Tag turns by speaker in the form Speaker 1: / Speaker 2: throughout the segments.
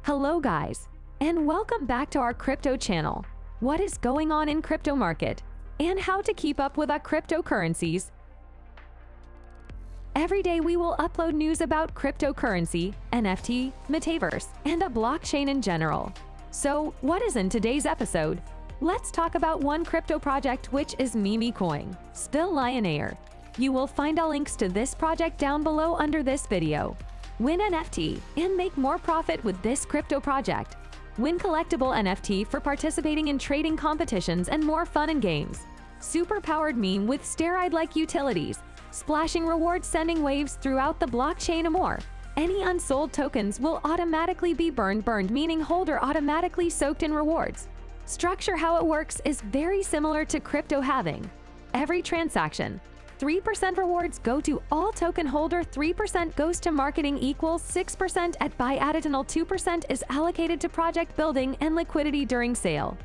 Speaker 1: Hello guys, and welcome back to our crypto channel. What is going on in crypto market and how to keep up with our cryptocurrencies. Every day we will upload news about cryptocurrency, NFT, metaverse, and a blockchain in general. So, what is in today's episode? Let's talk about one crypto project, which is meme coin, Spillionaire. You will find all links to this project down below under this video. Win NFT and make more profit with this crypto project. Win collectible NFT for participating in trading competitions and more fun and games. Super-powered meme with steroid-like utilities, splashing rewards sending waves throughout the blockchain and more. Any unsold tokens will automatically be burned, meaning holder automatically soaked in rewards. Structure how it works is very similar to crypto halving. Every transaction, 3% rewards go to all token holder, 3% goes to marketing equals 6% at buy, additional 2% is allocated to project building and liquidity during sale.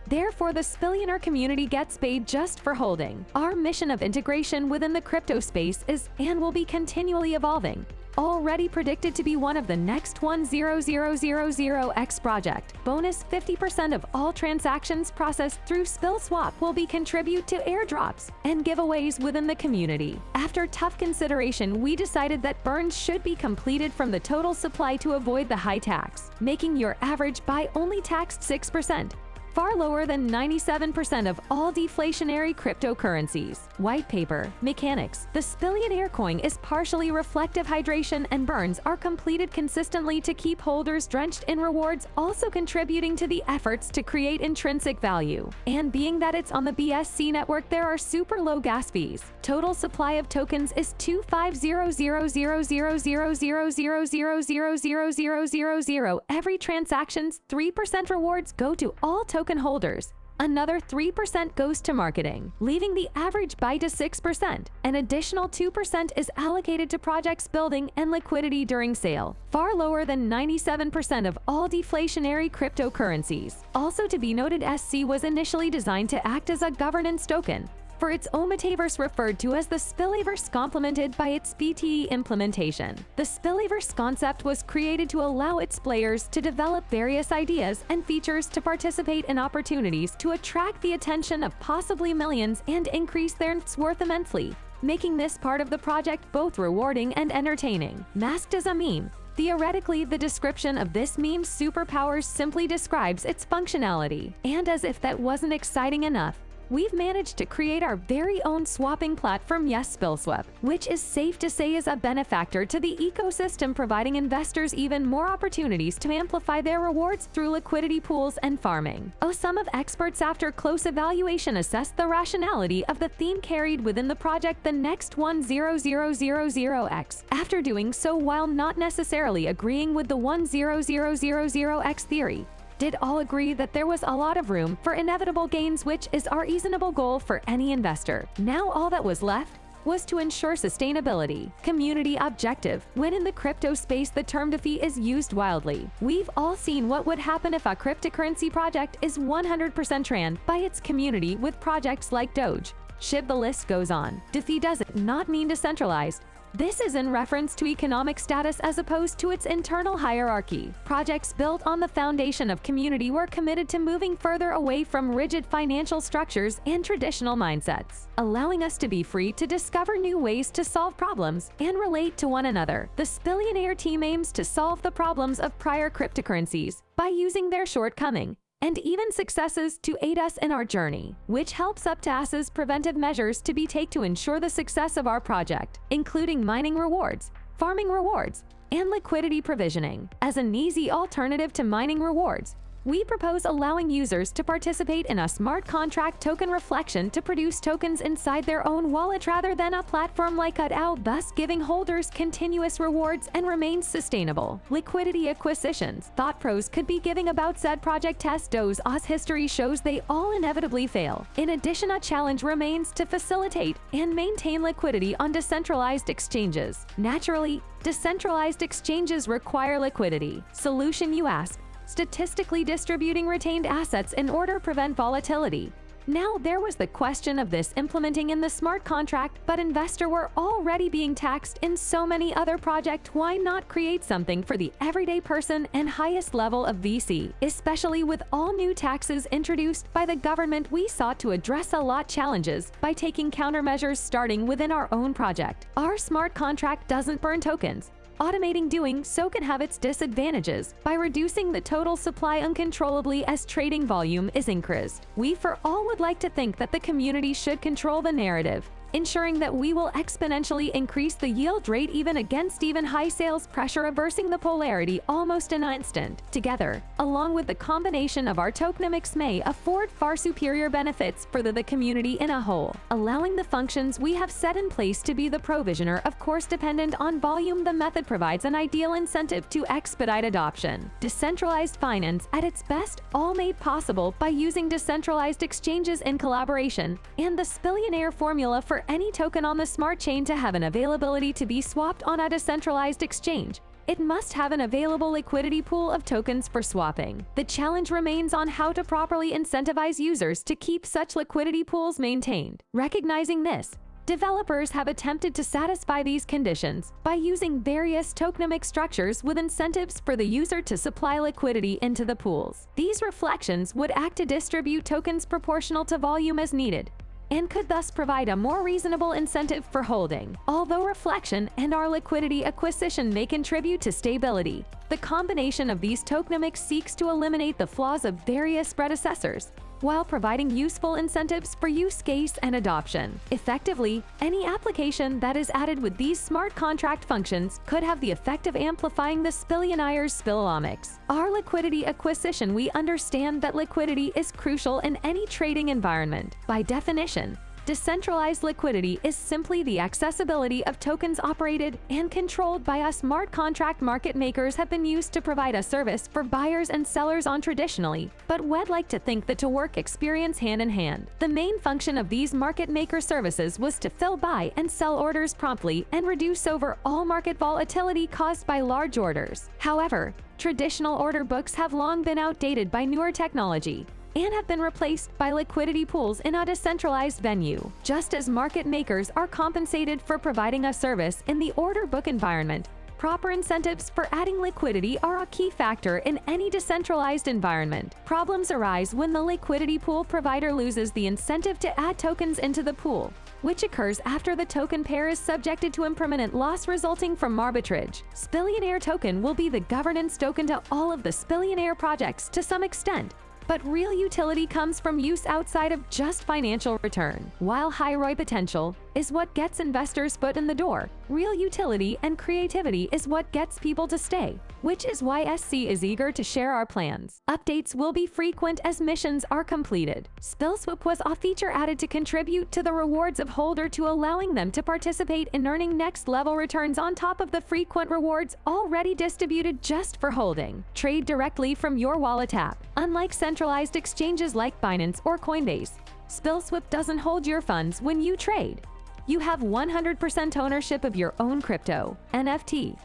Speaker 1: Therefore, the Spillionaire community gets paid just for holding. Our mission of integration within the crypto space is and will be continually evolving. Already predicted to be one of the next 10000X project. Bonus 50% of all transactions processed through Spillswap will be contribute to airdrops and giveaways within the community. After tough consideration, we decided that burns should be completed from the total supply to avoid the high tax, making your average buy only taxed 6%. Far lower than 97% of all deflationary cryptocurrencies. White paper, mechanics. The Spillionaire Coin is partially reflective. Hydration and burns are completed consistently to keep holders drenched in rewards, also contributing to the efforts to create intrinsic value. And being that it's on the BSC network, there are super low gas fees. Total supply of tokens is 25000000000000000. Every transaction's 3% rewards go to all token holders. Another 3% goes to marketing, leaving the average buy to 6%. An additional 2% is allocated to projects building and liquidity during sale, far lower than 97% of all deflationary cryptocurrencies. Also to be noted, SC was initially designed to act as a governance token for its own metaverse referred to as the Spilliverse, complemented by its BTE implementation. The Spilliverse concept was created to allow its players to develop various ideas and features to participate in opportunities to attract the attention of possibly millions and increase their net worth immensely, making this part of the project both rewarding and entertaining. Masked as a meme. Theoretically, the description of this meme's superpowers simply describes its functionality. And as if that wasn't exciting enough, we've managed to create our very own swapping platform, Spillswap, which is safe to say is a benefactor to the ecosystem, providing investors even more opportunities to amplify their rewards through liquidity pools and farming. Some of experts, after close evaluation, assessed the rationality of the theme carried within the project, the next 10000X. After doing so, while not necessarily agreeing with the 10000X theory, did all agree that there was a lot of room for inevitable gains, which is our reasonable goal for any investor. Now all that was left was to ensure sustainability. Community objective. When in the crypto space, the term DeFi is used wildly. We've all seen what would happen if a cryptocurrency project is 100% tranned by its community with projects like Doge, SHIB, the list goes on. DeFi does not mean decentralized. This is in reference to economic status as opposed to its internal hierarchy. Projects built on the foundation of community were committed to moving further away from rigid financial structures and traditional mindsets, allowing us to be free to discover new ways to solve problems and relate to one another. The Spillionaire team aims to solve the problems of prior cryptocurrencies by using their shortcoming and even successes to aid us in our journey, which helps up to us as preventive measures to be taken to ensure the success of our project, including mining rewards, farming rewards, and liquidity provisioning. As an easy alternative to mining rewards, we propose allowing users to participate in a smart contract token reflection to produce tokens inside their own wallet rather than a platform like DAO, thus giving holders continuous rewards and remains sustainable. Liquidity acquisitions. Thought pros could be giving about said project test does as history shows they all inevitably fail. In addition, a challenge remains to facilitate and maintain liquidity on decentralized exchanges. Naturally, decentralized exchanges require liquidity. Solution, you ask? Statistically distributing retained assets in order to prevent volatility. Now there was the question of this implementing in the smart contract, but investors were already being taxed in so many other projects. Why not create something for the everyday person and highest level of VC? Especially with all new taxes introduced by the government, we sought to address a lot challenges by taking countermeasures starting within our own project. Our smart contract doesn't burn tokens. Automating doing so can have its disadvantages by reducing the total supply uncontrollably as trading volume is increased. We for all would like to think that the community should control the narrative, ensuring that we will exponentially increase the yield rate even against high sales pressure, reversing the polarity almost in an instant. Together, along with the combination of our tokenomics, may afford far superior benefits for the community in a whole, allowing the functions we have set in place to be the provisioner, of course dependent on volume. The method provides an ideal incentive to expedite adoption. Decentralized finance at its best, all made possible by using decentralized exchanges in collaboration, and the Spillionaire formula for any token on the smart chain to have an availability to be swapped on a decentralized exchange. It must have an available liquidity pool of tokens for swapping. The challenge remains on how to properly incentivize users to keep such liquidity pools maintained. Recognizing this, developers have attempted to satisfy these conditions by using various tokenomic structures with incentives for the user to supply liquidity into the pools. These reflections would act to distribute tokens proportional to volume as needed, and could thus provide a more reasonable incentive for holding. Although reflection and our liquidity acquisition may contribute to stability, the combination of these tokenomics seeks to eliminate the flaws of various predecessors, while providing useful incentives for use case and adoption. Effectively, any application that is added with these smart contract functions could have the effect of amplifying the Spillionaire's spillomics. Our liquidity acquisition. We understand that liquidity is crucial in any trading environment. By definition, decentralized liquidity is simply the accessibility of tokens operated and controlled by us. Smart contract market makers have been used to provide a service for buyers and sellers on traditionally, but we'd like to think that to work experience hand in hand. The main function of these market maker services was to fill buy and sell orders promptly and reduce overall market volatility caused by large orders. However, traditional order books have long been outdated by newer technology and have been replaced by liquidity pools in a decentralized venue. Just as market makers are compensated for providing a service in the order book environment, proper incentives for adding liquidity are a key factor in any decentralized environment. Problems arise when the liquidity pool provider loses the incentive to add tokens into the pool, which occurs after the token pair is subjected to impermanent loss resulting from arbitrage. Spillionaire token will be the governance token to all of the Spillionaire projects to some extent, but real utility comes from use outside of just financial return. While high ROI potential is what gets investors' foot in the door, real utility and creativity is what gets people to stay, which is why SC is eager to share our plans. Updates will be frequent as missions are completed. Spillswap was a feature added to contribute to the rewards of holder, to allowing them to participate in earning next-level returns on top of the frequent rewards already distributed just for holding. Trade directly from your wallet app. Unlike centralized exchanges like Binance or Coinbase, Spillswap doesn't hold your funds when you trade. You have 100% ownership of your own crypto, NFT.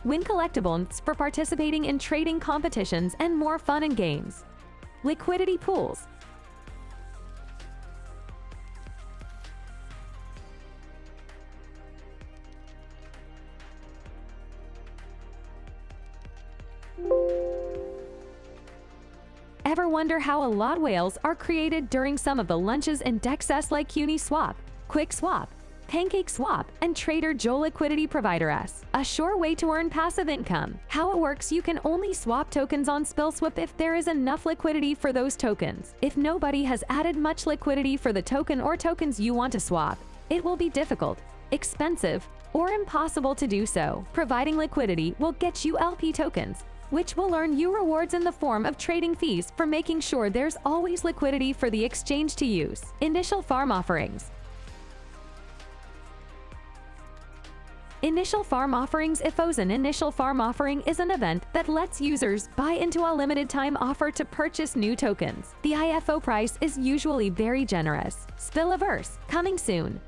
Speaker 1: Win collectibles for participating in trading competitions and more fun and games. Liquidity pools. Ever wonder how a lot of whales are created during some of the lunches in DexS like Uniswap, QuickSwap, PancakeSwap, and Trader Joe Liquidity Provider S? A sure way to earn passive income. How it works: you can only swap tokens on Spillswap if there is enough liquidity for those tokens. If nobody has added much liquidity for the token or tokens you want to swap, it will be difficult, expensive, or impossible to do so. Providing liquidity will get you LP tokens, which will earn you rewards in the form of trading fees for making sure there's always liquidity for the exchange to use. Initial farm offerings. Initial farm offerings. IFOs. An initial farm offering is an event that lets users buy into a limited time offer to purchase new tokens. The IFO price is usually very generous. Spillaverse, coming soon.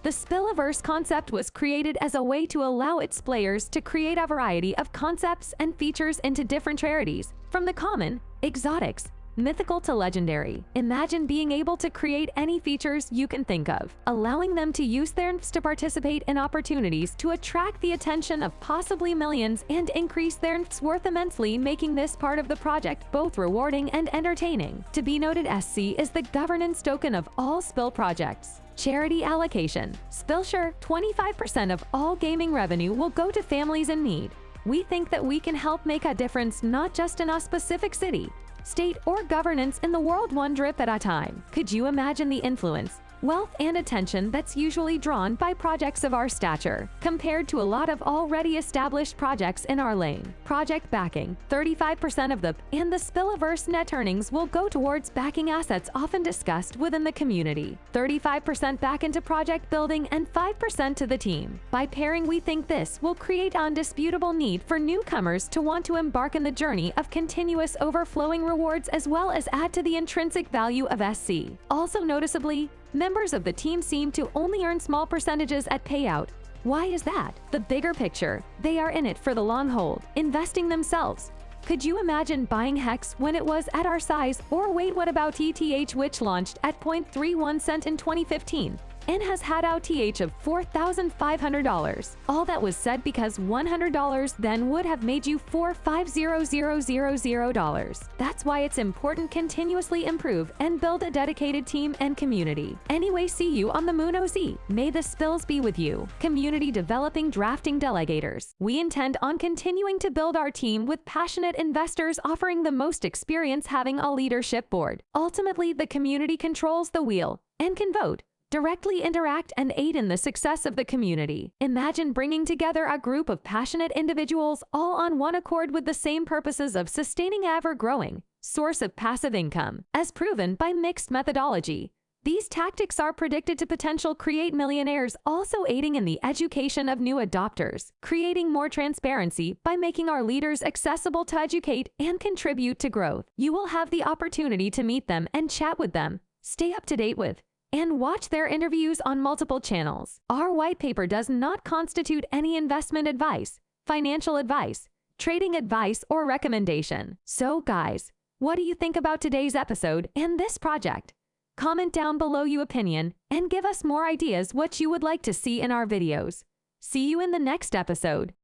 Speaker 1: The Spilliverse concept was created as a way to allow its players to create a variety of concepts and features into different rarities, from the common, exotics, mythical to legendary. Imagine being able to create any features you can think of, allowing them to use their nfs to participate in opportunities to attract the attention of possibly millions and increase their nfs worth immensely, making this part of the project both rewarding and entertaining. To be noted, SC is the governance token of all Spill projects. Charity allocation. Spillshare, 25% of all gaming revenue will go to families in need. We think that we can help make a difference not just in a specific city, state, or governance in the world, one drip at a time. Could you imagine the influence, wealth, and attention that's usually drawn by projects of our stature, compared to a lot of already established projects in our lane? Project backing. 35% of the Spilliverse net earnings will go towards backing assets often discussed within the community. 35% back into project building and 5% to the team. By pairing, we think this will create undisputable need for newcomers to want to embark in the journey of continuous overflowing rewards, as well as add to the intrinsic value of SC. Also noticeably, members of the team seem to only earn small percentages at payout. Why is that? The bigger picture. They are in it for the long hold, investing themselves. Could you imagine buying Hex when it was at our size? Or wait, what about ETH, which launched at 0.31 cent in 2015? And has had OTH of $4,500. All that was said because $100 then would have made you $450,000. That's why it's important continuously improve and build a dedicated team and community. Anyway, see you on the Moon OZ. May the spills be with you. Community developing drafting delegators. We intend on continuing to build our team with passionate investors offering the most experience, having a leadership board. Ultimately, the community controls the wheel and can vote, directly interact, and aid in the success of the community. Imagine bringing together a group of passionate individuals all on one accord with the same purposes of sustaining ever-growing source of passive income. As proven by mixed methodology, these tactics are predicted to potential create millionaires, also aiding in the education of new adopters, creating more transparency by making our leaders accessible to educate and contribute to growth. You will have the opportunity to meet them and chat with them, stay up to date with, and watch their interviews on multiple channels. Our white paper does not constitute any investment advice, financial advice, trading advice, or recommendation. So guys, what do you think about today's episode and this project? Comment down below your opinion and give us more ideas what you would like to see in our videos. See you in the next episode.